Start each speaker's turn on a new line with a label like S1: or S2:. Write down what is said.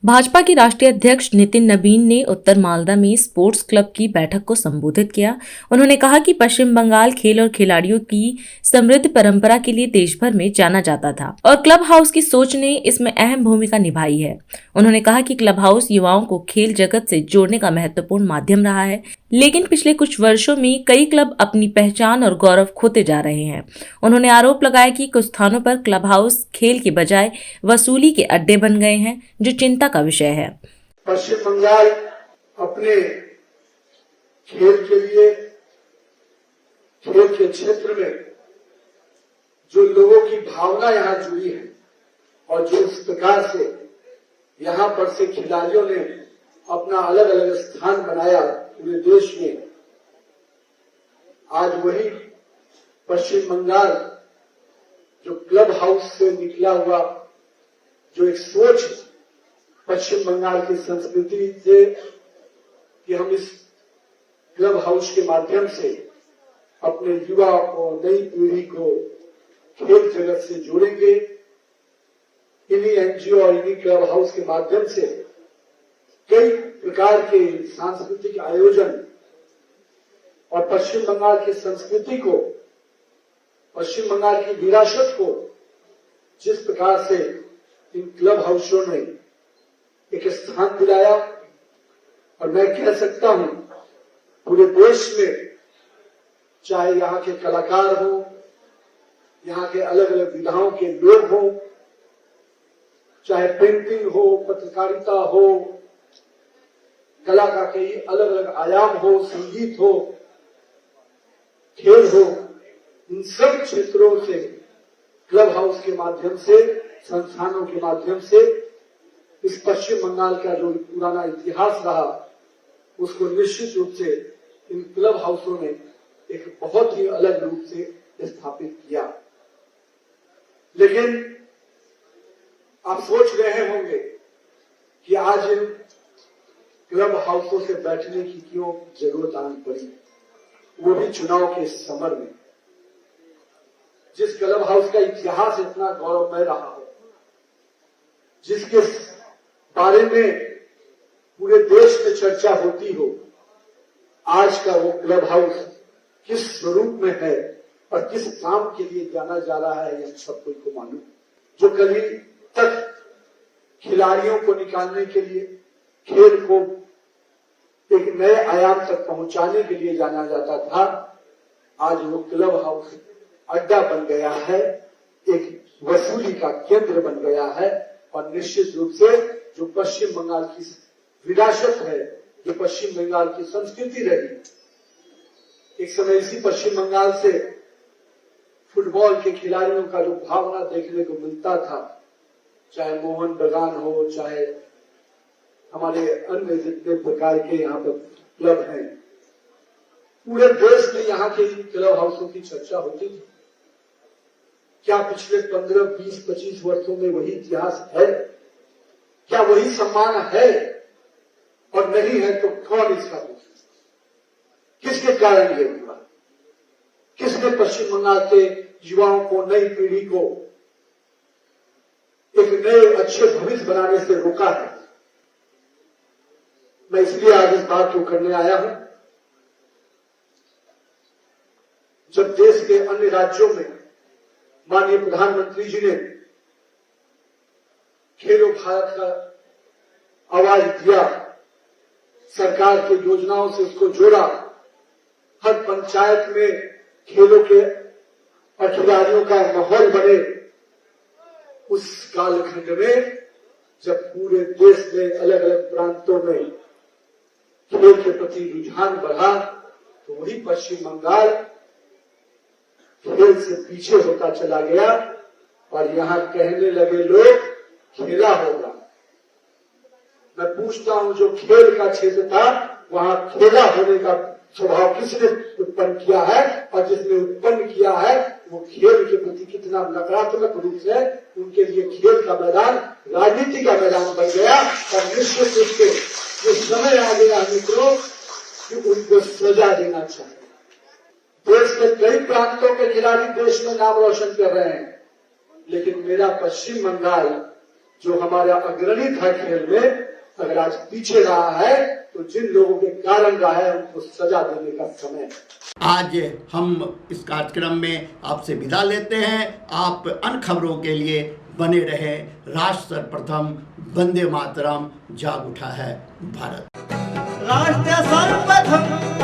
S1: भाजपा के राष्ट्रीय अध्यक्ष नितिन नबीन ने उत्तर मालदा में स्पोर्ट्स क्लब की बैठक को संबोधित किया। उन्होंने कहा कि पश्चिम बंगाल खेल और खिलाड़ियों की समृद्ध परंपरा के लिए देश भर में जाना जाता था और क्लब हाउस की सोच ने इसमें अहम भूमिका निभाई है। उन्होंने कहा कि क्लब हाउस युवाओं को खेल जगत से जोड़ने का महत्वपूर्ण माध्यम रहा है, लेकिन पिछले कुछ वर्षों में कई क्लब अपनी पहचान और गौरव खोते जा रहे हैं। उन्होंने आरोप लगाया कि कुछ स्थानों पर क्लब हाउस खेल के बजाय वसूली के अड्डे बन गए हैं, जो चिंता का विषय है।
S2: पश्चिम बंगाल अपने खेल के लिए, खेल के क्षेत्र में जो लोगों की भावना यहाँ जुड़ी है और जो इस प्रकार से यहाँ पर से खिलाड़ियों ने अपना अलग अलग स्थान बनाया पूरे देश में, आज वही पश्चिम बंगाल जो क्लब हाउस से निकला हुआ जो एक सोच पश्चिम बंगाल की संस्कृति से कि हम इस क्लब हाउस के माध्यम से अपने युवा और नई पीढ़ी को खेल जगत से जोड़ेंगे। इन्हीं एनजीओ और इन्हीं क्लब हाउस के माध्यम से कई प्रकार के सांस्कृतिक आयोजन और पश्चिम बंगाल की संस्कृति को, पश्चिम बंगाल की विरासत को जिस प्रकार से इन क्लब हाउसों ने एक स्थान दिलाया, और मैं कह सकता हूं पूरे देश में, चाहे यहाँ के कलाकार हो, यहाँ के अलग अलग विधाओं के लोग हो, चाहे पेंटिंग हो, पत्रकारिता हो, कला का कई अलग अलग आयाम हो, संगीत हो, खेल हो, इन सब क्षेत्रों से क्लब हाउस के माध्यम से, संस्थानों के माध्यम से इस पश्चिम बंगाल का जो पुराना इतिहास रहा उसको निश्चित रूप से इन क्लब हाउसों ने एक बहुत ही अलग रूप से स्थापित किया। लेकिन आप सोच रहे होंगे कि आज इन क्लब हाउसों से बैठने की क्यों जरूरत आनी पड़ी, वो भी चुनाव के समर में, जिस क्लब हाउस का इतिहास इतना गौरवमय रहा हो, जिसके बारे में पूरे देश में चर्चा होती हो, आज का वो क्लब हाउस किस स्वरूप में है और किस काम के लिए जाना जा रहा है, यह सब कोई को मालूम। जो कभी तक खिलाड़ियों को निकालने के लिए, खेल को एक नए आयाम तक पहुंचाने के लिए जाना जाता था, आज वो क्लब हाउस अड्डा बन गया है, एक वसूली का केंद्र बन गया है। और निश्चित रूप से जो पश्चिम बंगाल की विरासत है, जो पश्चिम बंगाल की संस्कृति रही, एक समय इसी पश्चिम बंगाल से फुटबॉल के खिलाड़ियों का जो भावना देखने को मिलता था, चाहे मोहन बगान हो, चाहे हमारे अन्य जितने प्रकार के यहाँ पर क्लब हैं, पूरे देश में यहाँ के क्लब हाउसों की चर्चा होती थी। क्या पिछले 15, 20, 25 वर्षों में वही इतिहास है? क्या वही सम्मान है? और नहीं है तो कौन इसका दोष? किसके कारण ये हुआ? किसने पश्चिम बंगाल के युवाओं को, नई पीढ़ी को एक नए अच्छे भविष्य बनाने से रोका है? मैं इसलिए आज इस बात को करने आया हूं, जब देश के अन्य राज्यों में माननीय प्रधानमंत्री जी ने खेलो भारत का आवाज दिया, सरकार की योजनाओं से उसको जोड़ा, हर पंचायत में खेलों के और खिलाड़ियों का माहौल बने, उस कालखंड में जब पूरे देश में अलग अलग प्रांतों में खेल के प्रति रुझान बढ़ा, तो वही पश्चिम बंगाल खेल से पीछे होता चला गया और यहाँ कहने लगे लोग खेला होगा। मैं पूछता हूं, जो खेल का क्षेत्र था वहां खेला होने का स्वभाव किसने उत्पन्न किया है? और जिसने उत्पन्न किया है वो खेल के प्रति कितना नकारात्मक रूप से उनके लिए खेल का मैदान राजनीति का मैदान बन गया। और निश्चित रूप से ये समय आ गया मित्रों कि उनको सजा देना चाहिए। देश के कई प्रांतों के खिलाड़ी देश में नाम रोशन कर रहे हैं, लेकिन मेरा पश्चिम बंगाल जो हमारा अग्रणी था खेल में, अगर आज पीछे रहा है तो जिन लोगों के कारण रहा है उनको सजा देने का समय है।
S3: आज हम इस कार्यक्रम में आपसे विदा लेते हैं। आप अन्य खबरों के लिए बने रहे। राष्ट्र सर्वप्रथम, वंदे मातरम, जाग उठा है भारत।
S4: राष्ट्र सर्वप्रथम।